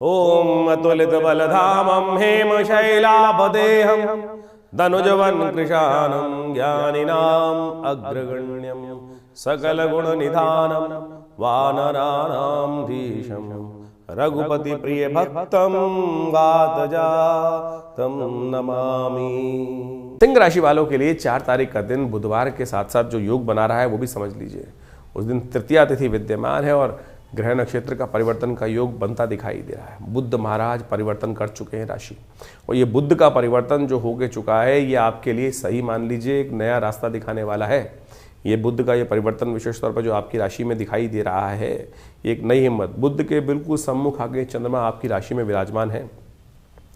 ओम अतुलित बलधामं हेमशैलापदेहं धनुजवन कृशानं ज्ञानिनाम् अग्रगण्यं सकलगुणनिधानं वानराणां धीशं रघुपति प्रिय भक्तं वातजातं नमामि। सिंह राशि वालों के लिए 4 तारीख का दिन बुधवार के साथ साथ जो योग बना रहा है वो भी समझ लीजिए। उस दिन तृतीया तिथि विद्यमान है और ग्रह नक्षत्र का परिवर्तन का योग बनता दिखाई दे रहा है। बुध महाराज परिवर्तन कर चुके हैं राशि, और ये बुध का परिवर्तन जो होके चुका है ये आपके लिए सही मान लीजिए एक नया रास्ता दिखाने वाला है। ये बुध का ये परिवर्तन विशेष तौर पर जो आपकी राशि में दिखाई दे रहा है, एक नई हिम्मत। बुध के बिल्कुल सम्मुख आगे चंद्रमा आपकी राशि में विराजमान है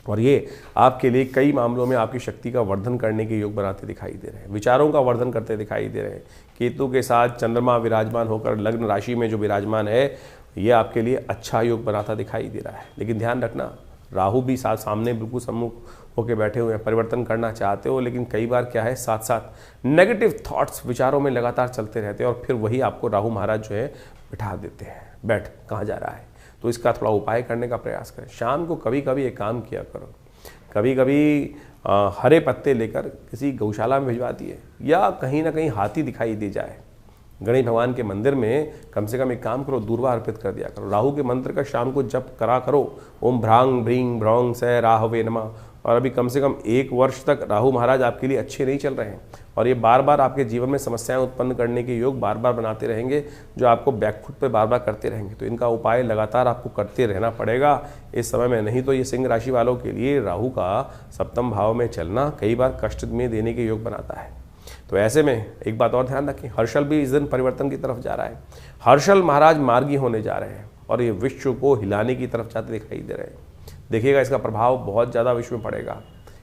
और ये आपके लिए कई मामलों में आपकी शक्ति का वर्धन करने के योग बनाते दिखाई दे रहे हैं, विचारों का वर्धन करते दिखाई दे रहे हैं। केतु के साथ चंद्रमा विराजमान होकर लग्न राशि में जो विराजमान है ये आपके लिए अच्छा योग बनाता दिखाई दे रहा है। लेकिन ध्यान रखना, राहु भी साथ सामने बिल्कुल सम्मुख होकर बैठे हुए हैं। परिवर्तन करना चाहते हो लेकिन कई बार क्या है साथ साथ नेगेटिव थॉट्स विचारों में लगातार चलते रहते हैं और फिर वही आपको राहु महाराज जो है बिठा देते हैं, बैठ कहाँ जा रहा है। तो इसका थोड़ा उपाय करने का प्रयास करें। शाम को कभी कभी एक काम किया करो, कभी कभी हरे पत्ते लेकर किसी गौशाला में भिजवा दिए या कहीं ना कहीं हाथी दिखाई दे जाए, गणेश भगवान के मंदिर में कम से कम एक काम करो, दूर्वा अर्पित कर दिया करो। राहु के मंत्र का शाम को जप करा करो, ओम भ्रांग भ्रींग भ्रौंग से राहवे नमः। और अभी कम से कम 1 वर्ष तक राहु महाराज आपके लिए अच्छे नहीं चल रहे हैं और ये बार बार आपके जीवन में समस्याएं उत्पन्न करने के योग बार बार बनाते रहेंगे, जो आपको बैकफुट पे बार बार करते रहेंगे। तो इनका उपाय लगातार आपको करते रहना पड़ेगा इस समय में, नहीं तो ये सिंह राशि वालों के लिए राहु का सप्तम भाव में चलना कई बार कष्ट में देने के योग बनाता है। तो ऐसे में एक बात और ध्यान रखें, हर्षल भी इस दिन परिवर्तन की तरफ जा रहा है। हर्षल महाराज मार्गी होने जा रहे हैं और ये विश्व को हिलाने की तरफ जाते दिखाई दे रहे हैं। देखिएगा इसका प्रभाव बहुत ज़्यादा विश्व में पड़ेगा,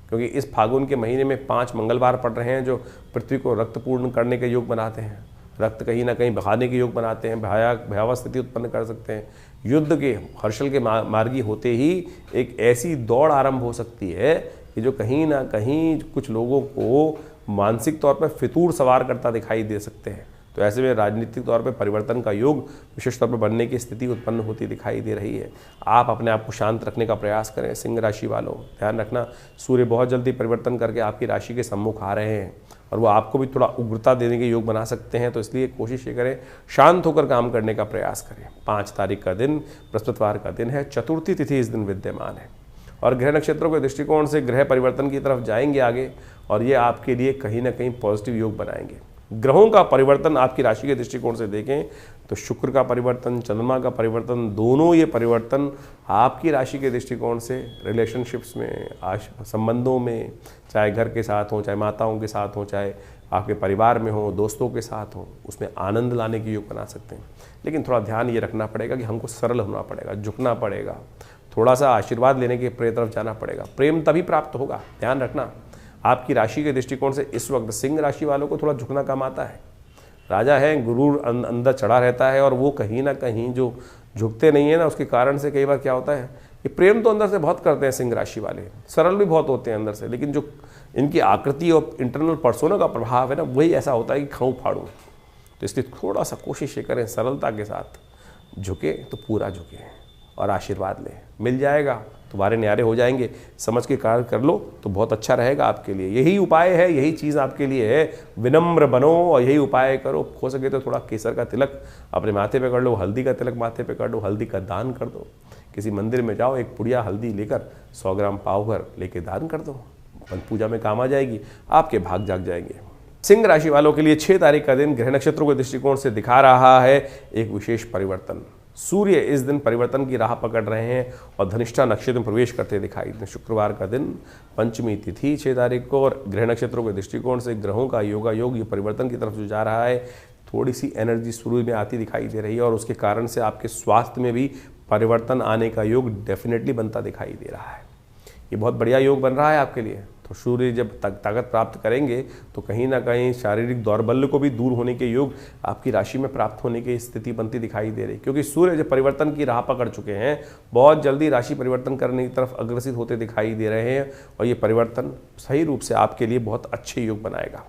क्योंकि इस फागुन के महीने में 5 मंगलवार पड़ रहे हैं जो पृथ्वी को रक्तपूर्ण करने के योग बनाते हैं, रक्त कहीं ना कहीं बहाने के योग बनाते हैं, भयावह स्थिति उत्पन्न कर सकते हैं। युद्ध के हर्षल के मार्गी होते ही एक ऐसी दौड़ आरंभ हो सकती है कि जो कहीं ना कहीं कुछ लोगों को मानसिक तौर पर फितूर सवार करता दिखाई दे सकते हैं। तो ऐसे में राजनीतिक तौर पर परिवर्तन का योग विशेष तौर पर बनने की स्थिति उत्पन्न होती दिखाई दे रही है। आप अपने आप को शांत रखने का प्रयास करें। सिंह राशि वालों ध्यान रखना, सूर्य बहुत जल्दी परिवर्तन करके आपकी राशि के सम्मुख आ रहे हैं और वो आपको भी थोड़ा उग्रता देने के योग बना सकते हैं। तो इसलिए कोशिश ये करें शांत होकर काम करने का प्रयास करें। 5 तारीख का दिन बृहस्पतिवार का दिन है, चतुर्थी तिथि इस दिन विद्यमान है और ग्रह नक्षत्रों के दृष्टिकोण से ग्रह परिवर्तन की तरफ जाएंगे आगे और ये आपके लिए कहीं ना कहीं पॉजिटिव योग बनाएंगे। ग्रहों का परिवर्तन आपकी राशि के दृष्टिकोण से देखें तो शुक्र का परिवर्तन, चंद्रमा का परिवर्तन, दोनों ये परिवर्तन आपकी राशि के दृष्टिकोण से रिलेशनशिप्स में, संबंधों में, चाहे घर के साथ हो, चाहे माताओं के साथ हो, चाहे आपके परिवार में हो, दोस्तों के साथ हो, उसमें आनंद लाने के योग बना सकते हैं। लेकिन थोड़ा ध्यान ये रखना पड़ेगा कि हमको सरल होना पड़ेगा, झुकना पड़ेगा, थोड़ा सा आशीर्वाद लेने के तरफ जाना पड़ेगा। प्रेम तभी प्राप्त होगा। ध्यान रखना, आपकी राशि के दृष्टिकोण से इस वक्त सिंह राशि वालों को थोड़ा झुकना कम आता है। राजा है, गुरूर अंदर चढ़ा रहता है और वो कहीं ना कहीं जो झुकते नहीं है ना, उसके कारण से कई बार क्या होता है कि प्रेम तो अंदर से बहुत करते हैं सिंह राशि वाले, सरल भी बहुत होते हैं अंदर से, लेकिन जो इनकी आकृति और इंटरनल पर्सोना का प्रभाव है ना, वही ऐसा होता है कि खाऊं फाड़ूं। तो इसलिए थोड़ा सा कोशिश ये करें सरलता के साथ, झुके तो पूरा झुके और आशीर्वाद लें, मिल जाएगा, तुम्हारे न्यारे हो जाएंगे। समझ के कार्य कर लो तो बहुत अच्छा रहेगा आपके लिए। यही उपाय है, यही चीज़ आपके लिए है। विनम्र बनो और यही उपाय करो। हो सके तो थोड़ा केसर का तिलक अपने माथे पे कर लो, हल्दी का तिलक माथे पे कर लो, हल्दी का दान कर दो। किसी मंदिर में जाओ, एक पुड़िया हल्दी लेकर 100 ग्राम पाव भर लेके दान कर दो, पूजा में काम आ जाएगी, आपके भाग जाग जाएंगे। सिंह राशि वालों के लिए 6 तारीख का दिन ग्रह नक्षत्रों के दृष्टिकोण से दिखा रहा है एक विशेष परिवर्तन। सूर्य इस दिन परिवर्तन की राह पकड़ रहे हैं और धनिष्ठा नक्षत्र में प्रवेश करते दिखाई दे। शुक्रवार का दिन, पंचमी तिथि 6 तारीख को, और ग्रह नक्षत्रों के दृष्टिकोण से ग्रहों का योगा योग ये परिवर्तन की तरफ जो जा रहा है, थोड़ी सी एनर्जी शुरू में आती दिखाई दे रही है और उसके कारण से आपके स्वास्थ्य में भी परिवर्तन आने का योग डेफिनेटली बनता दिखाई दे रहा है। ये बहुत बढ़िया योग बन रहा है आपके लिए। तो सूर्य जब ताकत प्राप्त करेंगे तो कहीं ना कहीं शारीरिक दौर्बल्य को भी दूर होने के योग आपकी राशि में प्राप्त होने की स्थिति बनती दिखाई दे रही, क्योंकि सूर्य जब परिवर्तन की राह पकड़ चुके हैं, बहुत जल्दी राशि परिवर्तन करने की तरफ अग्रसित होते दिखाई दे रहे हैं और ये परिवर्तन सही रूप से आपके लिए बहुत अच्छे योग बनाएगा।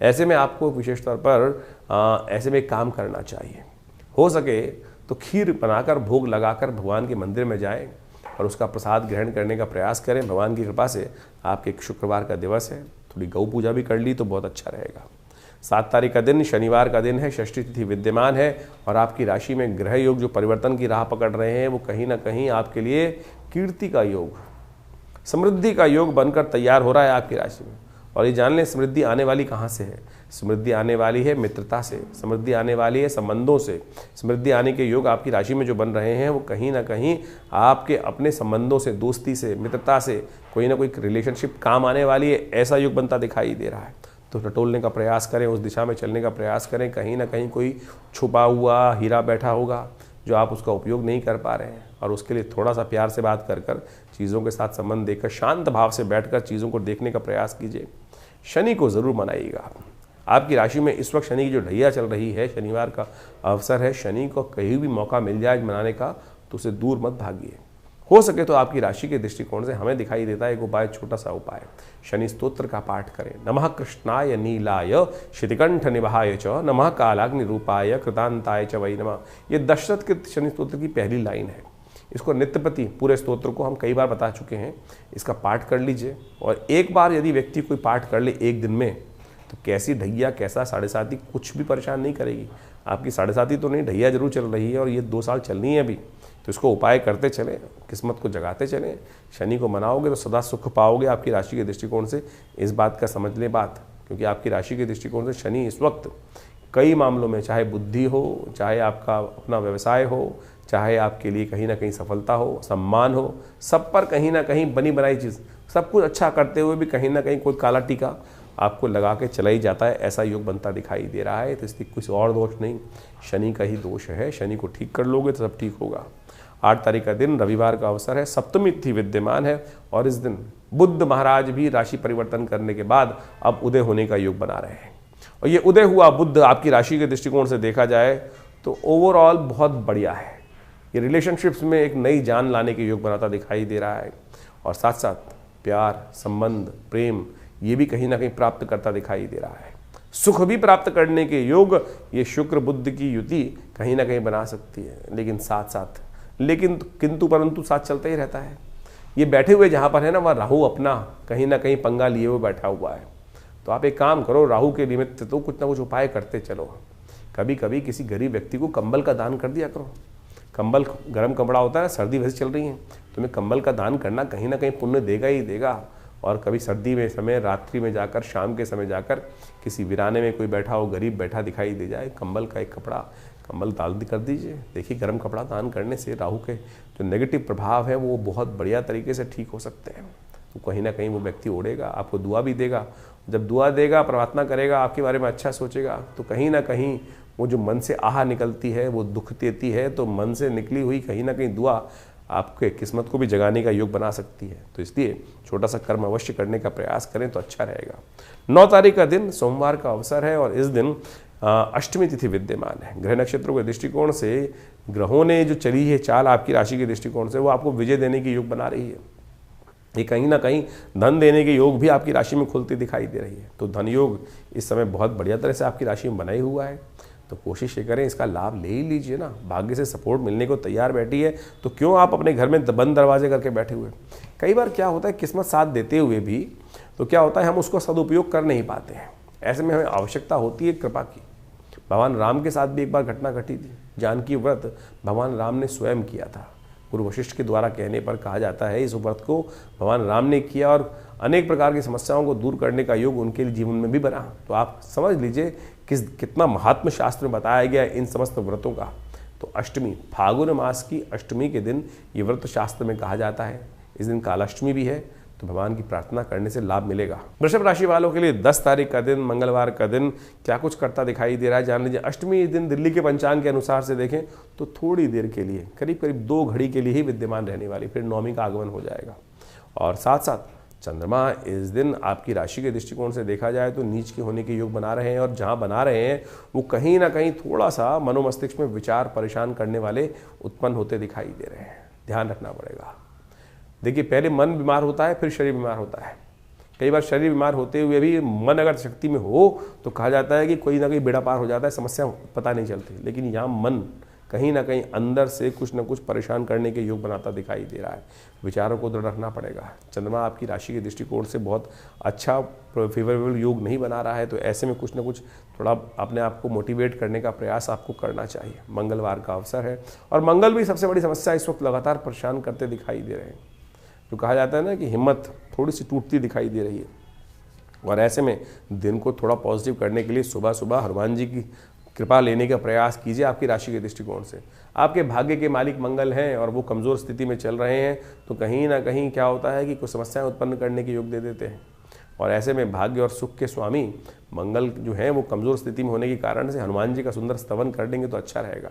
ऐसे में आपको विशेष तौर पर ऐसे में काम करना चाहिए। हो सके तो खीर बनाकर भोग लगाकर भगवान के मंदिर में जाएं और उसका प्रसाद ग्रहण करने का प्रयास करें। भगवान की कृपा से आपके शुक्रवार का दिवस है, थोड़ी गौ पूजा भी कर ली तो बहुत अच्छा रहेगा। 7 तारीख का दिन शनिवार का दिन है, षष्ठी तिथि विद्यमान है और आपकी राशि में ग्रह योग जो परिवर्तन की राह पकड़ रहे हैं वो कहीं ना कहीं आपके लिए कीर्ति का योग, समृद्धि का योग बनकर तैयार हो रहा है आपकी राशि में। और ये जान लें समृद्धि आने वाली कहाँ से है? समृद्धि आने वाली है मित्रता से, समृद्धि आने वाली है संबंधों से। समृद्धि आने के योग आपकी राशि में जो बन रहे हैं वो कहीं ना कहीं आपके अपने संबंधों से, दोस्ती से, मित्रता से, कोई ना कोई रिलेशनशिप काम आने वाली है, ऐसा योग बनता दिखाई दे रहा है। तो टटोलने का प्रयास करें, उस दिशा में चलने का प्रयास करें। कहीं ना कहीं कोई छुपा हुआ हीरा बैठा होगा जो आप उसका उपयोग नहीं कर पा रहे हैं, और उसके लिए थोड़ा सा प्यार से बात कर चीज़ों के साथ संबंध देकर शांत भाव से बैठकर चीज़ों को देखने का प्रयास कीजिए। शनि को ज़रूर मनाइएगा। आपकी राशि में इस वक्त शनि की जो ढैया चल रही है, शनिवार का अवसर है, शनि को कहीं भी मौका मिल जाए मनाने का तो उसे दूर मत भागिए। हो सके तो आपकी राशि के दृष्टिकोण से हमें दिखाई देता है एक उपाय, छोटा सा उपाय, शनि स्तोत्र का पाठ करें। नमः कृष्णाय नीलाय शितिकंठ निभाय च नमः कालाग्नि रूपाय कृतांताय च वै नमः। ये दशरथ के शनि स्तोत्र की पहली लाइन है। इसको नित्यप्रति पूरे स्तोत्र को हम कई बार बता चुके हैं, इसका पाठ कर लीजिए। और एक बार यदि व्यक्ति कोई पाठ कर ले एक दिन में तो कैसी ढैया, कैसा 7.5 कुछ भी परेशान नहीं करेगी। आपकी 7.5 तो नहीं, ढैया जरूर चल रही है और ये 2 साल चलनी है अभी, तो इसको उपाय करते चलें, किस्मत को जगाते चलें। शनि को मनाओगे तो सदा सुख पाओगे। आपकी राशि के दृष्टिकोण से इस बात का समझ लें बात, क्योंकि आपकी राशि के दृष्टिकोण से शनि इस वक्त कई मामलों में, चाहे बुद्धि हो, चाहे आपका अपना व्यवसाय हो, चाहे आपके लिए कहीं ना कहीं सफलता हो, सम्मान हो, सब पर कहीं ना कहीं बनी बनाई चीज़, सब कुछ अच्छा करते हुए भी कहीं ना कहीं कोई काला टीका आपको लगा के चला ही जाता है, ऐसा योग बनता दिखाई दे रहा है। तो इसलिए कुछ और दोष नहीं, शनि का ही दोष है। शनि को ठीक कर लोगे तो सब ठीक होगा। 8 तारीख का दिन रविवार का अवसर है, सप्तमी तिथि विद्यमान है और इस दिन बुद्ध महाराज भी राशि परिवर्तन करने के बाद अब उदय होने का योग बना रहे हैं। और ये उदय हुआ बुद्ध आपकी राशि के दृष्टिकोण से देखा जाए तो ओवरऑल बहुत बढ़िया है। ये रिलेशनशिप्स में एक नई जान लाने के योग बनाता दिखाई दे रहा है और साथ साथ प्यार, संबंध, प्रेम ये भी कहीं ना कहीं प्राप्त करता दिखाई दे रहा है। सुख भी प्राप्त करने के योग ये शुक्र बुद्ध की युति कहीं ना कहीं बना सकती है, लेकिन साथ साथ किंतु परंतु साथ चलता ही रहता है। ये बैठे हुए जहाँ पर है ना, वहाँ राहु अपना कहीं ना कहीं पंगा लिए हुए बैठा हुआ है। तो आप एक काम करो, राहु के निमित्त तो कुछ ना कुछ उपाय करते चलो। कभी कभी किसी गरीब व्यक्ति को कंबल का दान कर दिया करो। कंबल गर्म कपड़ा होता है, सर्दी वैसे चल रही है, तुम्हें कंबल का दान करना कहीं ना कहीं पुण्य देगा ही देगा। और कभी सर्दी में समय, रात्रि में जाकर, शाम के समय जाकर किसी वीराने में कोई बैठा हो, गरीब बैठा दिखाई दे जाए, कंबल का एक कपड़ा, कंबल दान कर दीजिए। देखिए गर्म कपड़ा दान करने से राहु के जो नेगेटिव प्रभाव है वो बहुत बढ़िया तरीके से ठीक हो सकते हैं। तो कहीं ना कहीं वो व्यक्ति ओढ़ेगा, आपको दुआ भी देगा। जब दुआ देगा, प्रार्थना करेगा, आपके बारे में अच्छा सोचेगा, तो कहीं ना कहीं वो जो मन से आह निकलती है वो दुख देती है। तो मन से निकली हुई कहीं ना कहीं दुआ आपके किस्मत को भी जगाने का योग बना सकती है। तो इसलिए छोटा सा कर्म अवश्य करने का प्रयास करें तो अच्छा रहेगा। 9 तारीख का दिन सोमवार का अवसर है और इस दिन अष्टमी तिथि विद्यमान है। ग्रह नक्षत्रों के दृष्टिकोण से ग्रहों ने जो चली है चाल आपकी राशि के दृष्टिकोण से, वो आपको विजय देने की योग बना रही है। ये कहीं ना कहीं धन देने के योग भी आपकी राशि में खुलती दिखाई दे रही है। तो धन योग इस समय बहुत बढ़िया तरह से आपकी राशि में बना ही हुआ है। तो कोशिश ये करें, इसका लाभ ले ही लीजिए ना। भाग्य से सपोर्ट मिलने को तैयार बैठी है, तो क्यों आप अपने घर में बंद दरवाजे करके बैठे हुए। कई बार क्या होता है, किस्मत साथ देते हुए भी तो क्या होता है, हम उसको सदुपयोग कर नहीं पाते हैं। ऐसे में हमें आवश्यकता होती है कृपा की। भगवान राम के साथ भी एक बार घटना घटी थी। जानकी व्रत भगवान राम ने स्वयं किया था। गुरु वशिष्ठ के द्वारा कहने पर कहा जाता है इस व्रत को भगवान राम ने किया और अनेक प्रकार की समस्याओं को दूर करने का योग उनके जीवन में भी बना। तो आप समझ लीजिए कितना महात्म शास्त्र में बताया गया है इन समस्त व्रतों का। तो अष्टमी, फागुन मास की अष्टमी के दिन ये व्रत शास्त्र में कहा जाता है। इस दिन कालाष्टमी भी है, तो भगवान की प्रार्थना करने से लाभ मिलेगा। वृषभ राशि वालों के लिए 10 तारीख का दिन, मंगलवार का दिन क्या कुछ करता दिखाई दे रहा है जान लीजिए। अष्टमी दिन दिल्ली के पंचांग के अनुसार से देखें तो थोड़ी देर के लिए, करीब करीब 2 घड़ी के लिए ही विद्यमान रहने वाली, फिर नवमी का आगमन हो जाएगा। और साथ साथ चंद्रमा इस दिन आपकी राशि के दृष्टिकोण से देखा जाए तो नीच के होने के योग बना रहे हैं, और जहां बना रहे हैं वो कहीं ना कहीं थोड़ा सा मनोमस्तिष्क में विचार परेशान करने वाले उत्पन्न होते दिखाई दे रहे हैं। ध्यान रखना पड़ेगा। देखिए, पहले मन बीमार होता है, फिर शरीर बीमार होता है। कई बार शरीर बीमार होते हुए भी मन अगर शक्ति में हो तो कहा जाता है कि कोई ना कोई बेड़ा पार हो जाता है, समस्या पता नहीं चलती। लेकिन यहाँ मन कहीं ना कहीं अंदर से कुछ न कुछ परेशान करने के योग बनाता दिखाई दे रहा है। विचारों को दृढ़ रखना पड़ेगा। चंद्रमा आपकी राशि के दृष्टिकोण से बहुत अच्छा फेवरेबल योग नहीं बना रहा है, तो ऐसे में कुछ न कुछ थोड़ा अपने आप को मोटिवेट करने का प्रयास आपको करना चाहिए। मंगलवार का अवसर है और मंगल भी सबसे बड़ी समस्या इस वक्त लगातार परेशान करते दिखाई दे रहे हैं। जो कहा जाता है ना कि हिम्मत थोड़ी सी टूटती दिखाई दे रही है, और ऐसे में दिन को थोड़ा पॉजिटिव करने के लिए सुबह सुबह हनुमान जी की कृपा लेने का प्रयास कीजिए। आपकी राशि के दृष्टिकोण से आपके भाग्य के मालिक मंगल हैं और वो कमज़ोर स्थिति में चल रहे हैं, तो कहीं ना कहीं क्या होता है कि कुछ समस्याएं उत्पन्न करने के योग दे देते हैं। और ऐसे में भाग्य और सुख के स्वामी मंगल जो है वो कमज़ोर स्थिति में होने के कारण से हनुमान जी का सुंदर स्तवन कर देंगे तो अच्छा रहेगा।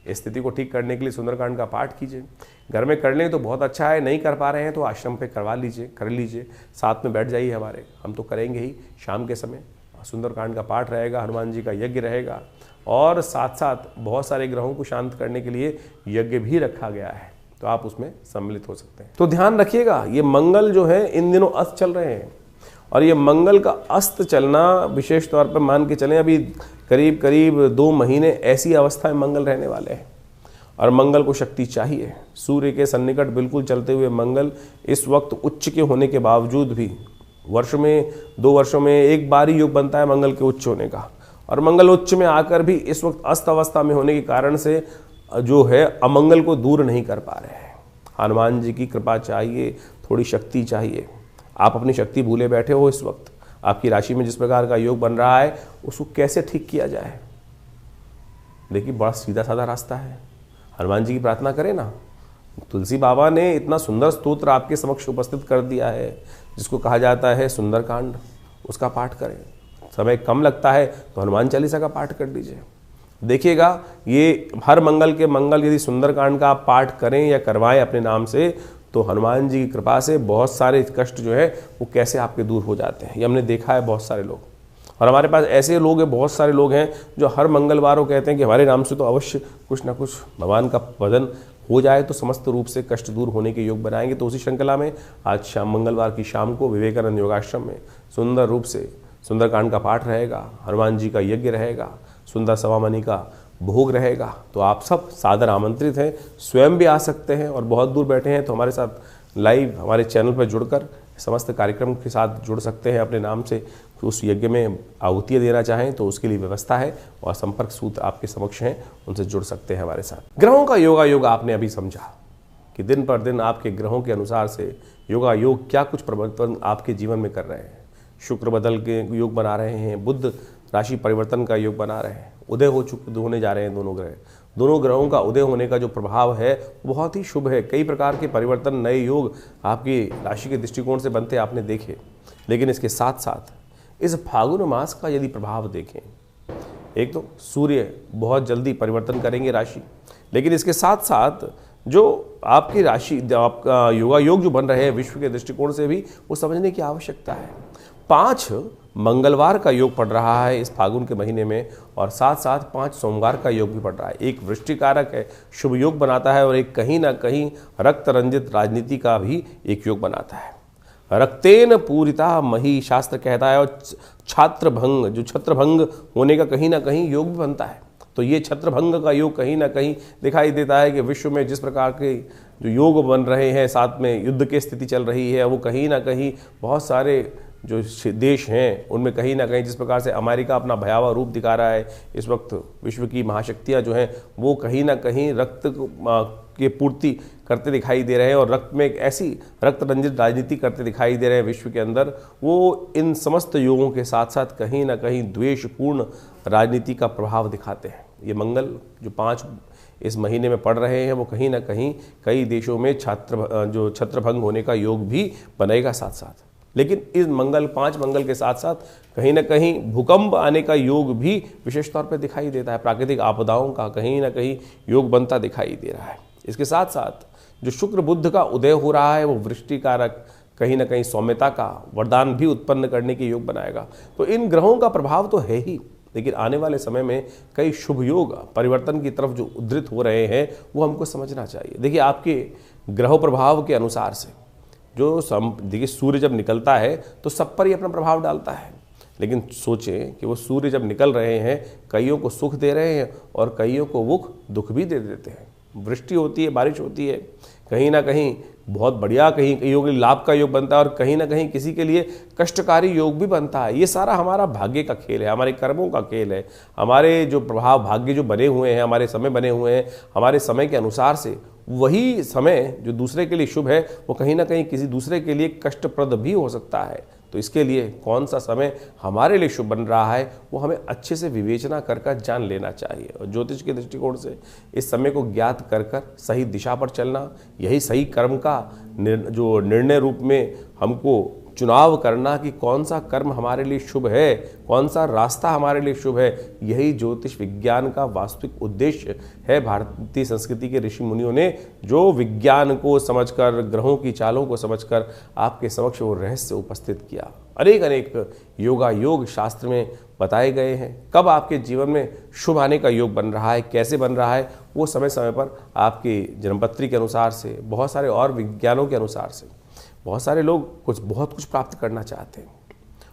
इस स्थिति को ठीक करने के लिए सुंदरकांड का पाठ कीजिए। घर में कर लें तो बहुत अच्छा है, नहीं कर पा रहे हैं तो आश्रम पे करवा लीजिए, कर लीजिए, साथ में बैठ जाइए हमारे, हम तो करेंगे ही। शाम के समय सुंदरकांड का पाठ रहेगा, हनुमान जी का यज्ञ रहेगा, और साथ साथ बहुत सारे ग्रहों को शांत करने के लिए यज्ञ भी रखा गया है, तो आप उसमें सम्मिलित हो सकते हैं। तो ध्यान रखिएगा, ये मंगल जो है इन दिनों अस्त चल रहे हैं, और ये मंगल का अस्त चलना विशेष तौर पर मान के चलें अभी करीब करीब 2 महीने ऐसी अवस्था में मंगल रहने वाले हैं, और मंगल को शक्ति चाहिए। सूर्य के सन्निकट बिल्कुल चलते हुए मंगल इस वक्त उच्च के होने के बावजूद भी वर्ष में 2 वर्षों में एक बार ही योग बनता है मंगल के उच्च होने का, और मंगल उच्च में आकर भी इस वक्त अस्त अवस्था में होने के कारण से जो है अमंगल को दूर नहीं कर पा रहे हैं। हनुमान जी की कृपा चाहिए, थोड़ी शक्ति चाहिए। आप अपनी शक्ति भूले बैठे हो इस वक्त। आपकी राशि में जिस प्रकार का योग बन रहा है उसको कैसे ठीक किया जाए, देखिए बड़ा सीधा साधा रास्ता है। हनुमान जी की प्रार्थना करें ना। तुलसी बाबा ने इतना सुंदर स्तोत्र आपके समक्ष उपस्थित कर दिया है जिसको कहा जाता है सुंदरकांड, उसका पाठ करें। समय कम लगता है तो हनुमान चालीसा का पाठ कर लीजिए। देखिएगा ये हर मंगल के मंगल यदि सुंदरकांड का आप पाठ करें या करवाएं अपने नाम से, तो हनुमान जी की कृपा से बहुत सारे कष्ट जो है वो कैसे आपके दूर हो जाते हैं। ये हमने देखा है बहुत सारे लोग, और हमारे पास ऐसे लोग हैं, बहुत सारे लोग हैं जो हर मंगलवार को कहते हैं कि हमारे नाम से तो अवश्य कुछ ना कुछ भगवान का भजन हो जाए तो समस्त रूप से कष्ट दूर होने के योग बनाएंगे। तो उसी श्रृंखला में आज शाम मंगलवार की शाम को विवेकानंद योगाश्रम में सुंदर रूप से सुंदरकांड का पाठ रहेगा, हनुमान जी का यज्ञ रहेगा, सुंदर सवामणि का भोग रहेगा। तो आप सब सादर आमंत्रित हैं, स्वयं भी आ सकते हैं, और बहुत दूर बैठे हैं तो हमारे साथ लाइव हमारे चैनल पर जुड़कर समस्त कार्यक्रम के साथ जुड़ सकते हैं। अपने नाम से उस यज्ञ में आहुतियाँ देना चाहें तो उसके लिए व्यवस्था है, और संपर्क सूत्र आपके समक्ष हैं, उनसे जुड़ सकते हैं हमारे साथ। ग्रहों का योगायोग आपने अभी समझा कि दिन पर दिन आपके ग्रहों के अनुसार से योगायोग क्या कुछ परिवर्तन आपके जीवन में कर रहे हैं। शुक्र बदल के योग बना रहे हैं, बुध राशि परिवर्तन का योग बना रहे हैं, उदय होने जा रहे हैं दोनों ग्रह। दोनों ग्रहों का उदय होने का जो प्रभाव है बहुत ही शुभ है। कई प्रकार के परिवर्तन, नए योग आपकी राशि के दृष्टिकोण से बनते आपने देखे। लेकिन इसके साथ साथ इस फागुन मास का यदि प्रभाव देखें, एक तो सूर्य बहुत जल्दी परिवर्तन करेंगे राशि, लेकिन इसके साथ साथ जो आपकी राशि, आपका योगायोग जो बन रहे हैं विश्व के दृष्टिकोण से भी वो समझने की आवश्यकता है। 5 मंगलवार का योग पड़ रहा है इस फागुन के महीने में, और साथ साथ 5 सोमवार का योग भी पड़ रहा है। एक वृश्चिकारक है, शुभ योग बनाता है, और एक कहीं ना कहीं रक्त रंजित राजनीति का भी एक योग बनाता है। रक्तेन पूरिता मही शास्त्र कहता है, और छात्रभंग, जो छत्रभंग होने का कहीं ना कहीं योग भी बनता है। तो ये छत्रभंग का योग कहीं ना कहीं दिखाई देता है कि विश्व में जिस प्रकार के जो योग बन रहे हैं, साथ में युद्ध की स्थिति चल रही है, वो कहीं ना कहीं बहुत सारे जो देश हैं उनमें कहीं ना कहीं जिस प्रकार से अमेरिका अपना भयावह रूप दिखा रहा है इस वक्त, विश्व की महाशक्तियां जो हैं वो कहीं ना कहीं रक्त की पूर्ति करते दिखाई दे रहे हैं, और रक्त में एक ऐसी रक्त रंजित राजनीति करते दिखाई दे रहे हैं विश्व के अंदर। वो इन समस्त योगों के साथ साथ कहीं ना कहीं द्वेषपूर्ण राजनीति का प्रभाव दिखाते हैं। ये मंगल जो 5 इस महीने में पड़ रहे हैं वो कहीं ना कहीं कई देशों में छत्रभंग होने का योग भी बनेगा साथ साथ। लेकिन इस 5 मंगल के साथ साथ कहीं ना कहीं भूकंप आने का योग भी विशेष तौर पर दिखाई देता है। प्राकृतिक आपदाओं का कहीं ना कहीं योग बनता दिखाई दे रहा है। इसके साथ साथ जो शुक्र बुध का उदय हो रहा है वो वृष्टिकारक कहीं ना कहीं सौम्यता का वरदान भी उत्पन्न करने के योग बनाएगा। तो इन ग्रहों का प्रभाव तो है ही, लेकिन आने वाले समय में कई शुभ योग परिवर्तन की तरफ जो उद्धृत हो रहे हैं वो हमको समझना चाहिए। देखिए आपके ग्रह प्रभाव के अनुसार से जो देखिए सूर्य जब निकलता है तो सब पर ही अपना प्रभाव डालता है। लेकिन सोचें कि वो सूर्य जब निकल रहे हैं, कईयों को सुख दे रहे हैं और कईयों को वो दुख भी दे देते हैं। वृष्टि होती है, बारिश होती है, कहीं ना कहीं बहुत बढ़िया, कहीं कईयों के लिए लाभ का योग बनता है और कहीं ना कहीं किसी के लिए कष्टकारी योग भी बनता है। ये सारा हमारा भाग्य का खेल है, हमारे कर्मों का खेल है। हमारे जो प्रभाव भाग्य जो बने हुए हैं, हमारे समय बने हुए हैं, हमारे समय के अनुसार से वही समय जो दूसरे के लिए शुभ है वो कहीं ना कहीं किसी दूसरे के लिए कष्टप्रद भी हो सकता है। तो इसके लिए कौन सा समय हमारे लिए शुभ बन रहा है वो हमें अच्छे से विवेचना कर जान लेना चाहिए। और ज्योतिष के दृष्टिकोण से इस समय को ज्ञात कर सही दिशा पर चलना, यही सही कर्म का जो निर्णय रूप में हमको चुनाव करना कि कौन सा कर्म हमारे लिए शुभ है, कौन सा रास्ता हमारे लिए शुभ है, यही ज्योतिष विज्ञान का वास्तविक उद्देश्य है। भारतीय संस्कृति के ऋषि मुनियों ने जो विज्ञान को समझकर, ग्रहों की चालों को समझकर आपके समक्ष वो रहस्य उपस्थित किया। अनेक अनेक योगा योग शास्त्र में बताए गए हैं। कब आपके जीवन में शुभ आने का योग बन रहा है, कैसे बन रहा है, वो समय समय पर आपकी जन्मपत्री के अनुसार से, बहुत सारे और विज्ञानों के अनुसार से बहुत सारे लोग बहुत कुछ प्राप्त करना चाहते हैं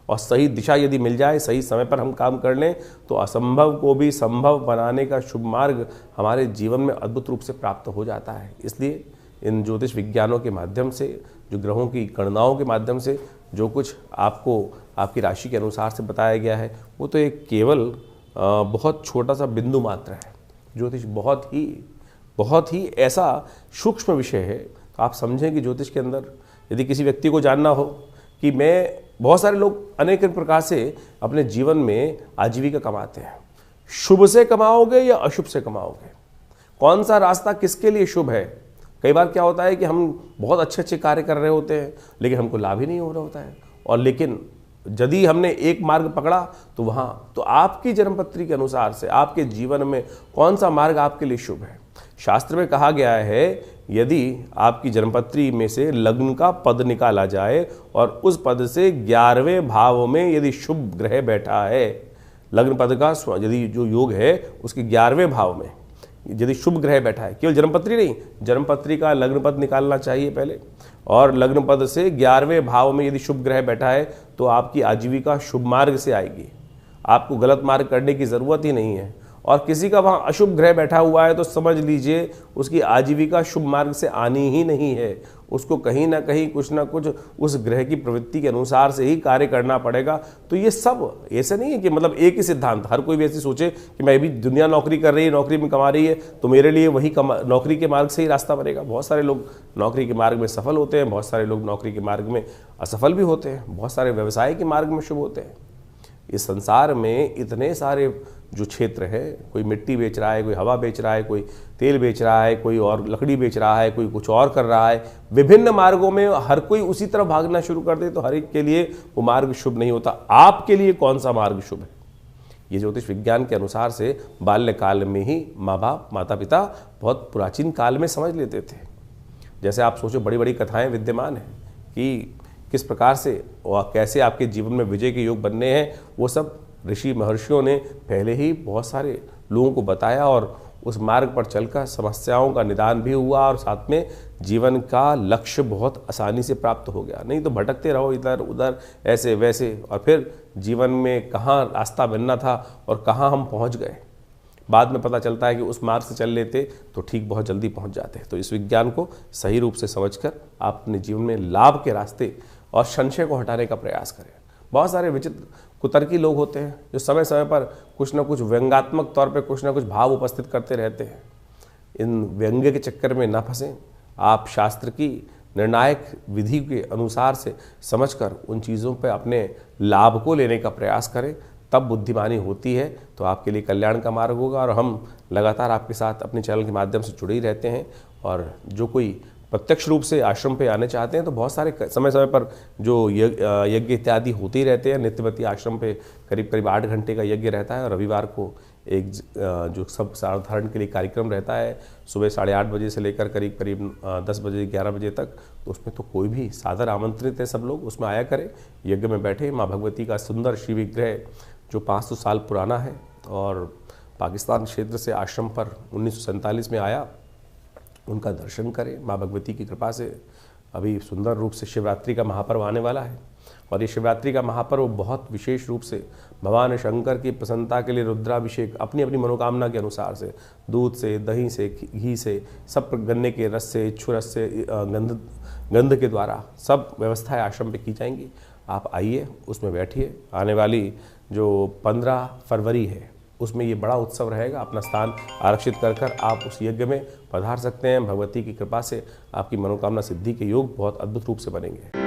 और सही दिशा यदि मिल जाए, सही समय पर हम काम कर लें तो असंभव को भी संभव बनाने का शुभ मार्ग हमारे जीवन में अद्भुत रूप से प्राप्त हो जाता है। इसलिए इन ज्योतिष विज्ञानों के माध्यम से, जो ग्रहों की गणनाओं के माध्यम से जो कुछ आपको आपकी राशि के अनुसार से बताया गया है वो तो एक केवल बहुत छोटा सा बिंदु मात्र है। ज्योतिष बहुत ही ऐसा सूक्ष्म विषय है। तो आप समझें कि ज्योतिष के अंदर यदि किसी व्यक्ति को जानना हो कि बहुत सारे लोग अनेक प्रकार से अपने जीवन में आजीविका कमाते हैं। शुभ से कमाओगे या अशुभ से कमाओगे, कौन सा रास्ता किसके लिए शुभ है? कई बार क्या होता है कि हम बहुत अच्छे अच्छे कार्य कर रहे होते हैं लेकिन हमको लाभ ही नहीं हो रहा होता है। और लेकिन यदि हमने एक मार्ग पकड़ा तो तो आपकी जन्मपत्री के अनुसार से आपके जीवन में कौन सा मार्ग आपके लिए शुभ है। शास्त्र में कहा गया है यदि आपकी जन्मपत्री में से लग्न का पद निकाला जाए और उस पद से 11वें भाव में यदि शुभ ग्रह बैठा है, लग्न पद का यदि जो योग है उसके 11वें भाव में यदि शुभ ग्रह बैठा है, केवल जन्मपत्री नहीं, जन्मपत्री का लग्न पद निकालना चाहिए पहले, और लग्न पद से 11वें भाव में यदि शुभ ग्रह बैठा है तो आपकी आजीविका शुभ मार्ग से आएगी। आपको गलत मार्ग करने की ज़रूरत ही नहीं है। और किसी का वहाँ अशुभ ग्रह बैठा हुआ है तो समझ लीजिए उसकी आजीविका शुभ मार्ग से आनी ही नहीं है। उसको कहीं ना कहीं कुछ ना कुछ उस ग्रह की प्रवृत्ति के अनुसार से ही कार्य करना पड़ेगा। तो ये सब ऐसे नहीं है कि मतलब एक ही सिद्धांत, हर कोई भी ऐसे सोचे कि मैं भी दुनिया नौकरी कर रही है, नौकरी में कमा रही है तो मेरे लिए वही नौकरी के मार्ग से ही रास्ता बनेगा। बहुत सारे लोग नौकरी के मार्ग में सफल होते हैं, बहुत सारे लोग नौकरी के मार्ग में असफल भी होते हैं, बहुत सारे व्यवसाय के मार्ग में शुभ होते हैं। इस संसार में इतने सारे जो क्षेत्र है, कोई मिट्टी बेच रहा है, कोई हवा बेच रहा है, कोई तेल बेच रहा है, कोई और लकड़ी बेच रहा है, कोई कुछ और कर रहा है, विभिन्न मार्गों में हर कोई उसी तरफ भागना शुरू कर दे तो हर एक के लिए वो मार्ग शुभ नहीं होता। आपके लिए कौन सा मार्ग शुभ है, ये ज्योतिष विज्ञान के अनुसार से बाल्यकाल में ही माँ बाप माता पिता बहुत प्राचीन काल में समझ लेते थे। जैसे आप सोचो बड़ी बड़ी कथाएँ विद्यमान हैं कि किस प्रकार से और कैसे आपके जीवन में विजय के योग बनने हैं, वो सब ऋषि महर्षियों ने पहले ही बहुत सारे लोगों को बताया और उस मार्ग पर चलकर समस्याओं का निदान भी हुआ और साथ में जीवन का लक्ष्य बहुत आसानी से प्राप्त हो गया। नहीं तो भटकते रहो इधर उधर ऐसे वैसे और फिर जीवन में कहाँ रास्ता बनना था और कहाँ हम पहुँच गए। बाद में पता चलता है कि उस मार्ग से चल लेते तो ठीक बहुत जल्दी पहुँच जाते। तो इस विज्ञान को सही रूप से समझकर आप अपने जीवन में लाभ के रास्ते और संशय को हटाने का प्रयास करें। बहुत सारे विचित्र कुतर्की लोग होते हैं जो समय समय पर कुछ ना कुछ व्यंग्यात्मक तौर पे कुछ ना कुछ भाव उपस्थित करते रहते हैं। इन व्यंग्य के चक्कर में ना फंसें। आप शास्त्र की निर्णायक विधि के अनुसार से समझकर उन चीज़ों पे अपने लाभ को लेने का प्रयास करें, तब बुद्धिमानी होती है तो आपके लिए कल्याण का मार्ग होगा। और हम लगातार आपके साथ अपने चैनल के माध्यम से जुड़े ही रहते हैं। और जो कोई प्रत्यक्ष रूप से आश्रम पे आने चाहते हैं तो बहुत सारे समय समय पर जो यज्ञ इत्यादि होते ही रहते हैं। नित्यवती आश्रम पे करीब करीब 8 घंटे का यज्ञ रहता है और रविवार को एक जो सब साधारण के लिए कार्यक्रम रहता है सुबह 8:30 बजे से लेकर करीब करीब 10 बजे 11 बजे तक। तो उसमें तो कोई भी सादर आमंत्रित है, सब लोग उसमें आया करें, यज्ञ में बैठे। माँ भगवती का सुंदर शिव विग्रह जो 500 साल पुराना है और पाकिस्तान क्षेत्र से आश्रम पर 1947 में आया, उनका दर्शन करें। माँ भगवती की कृपा से अभी सुंदर रूप से शिवरात्रि का महापर्व आने वाला है और ये शिवरात्रि का महापर्व बहुत विशेष रूप से भगवान शंकर की प्रसन्नता के लिए रुद्राभिषेक अपनी अपनी मनोकामना के अनुसार से दूध से, दही से, घी से, सब गन्ने के रस से, इच्छू रस से, गंध के द्वारा सब व्यवस्थाएं आश्रम पे की जाएंगी। आप आइए, उसमें बैठिए। आने वाली जो 15 फरवरी है उसमें ये बड़ा उत्सव रहेगा। अपना स्थान आरक्षित कर आप उस यज्ञ में पधार सकते हैं। भगवती की कृपा से आपकी मनोकामना सिद्धि के योग बहुत अद्भुत रूप से बनेंगे।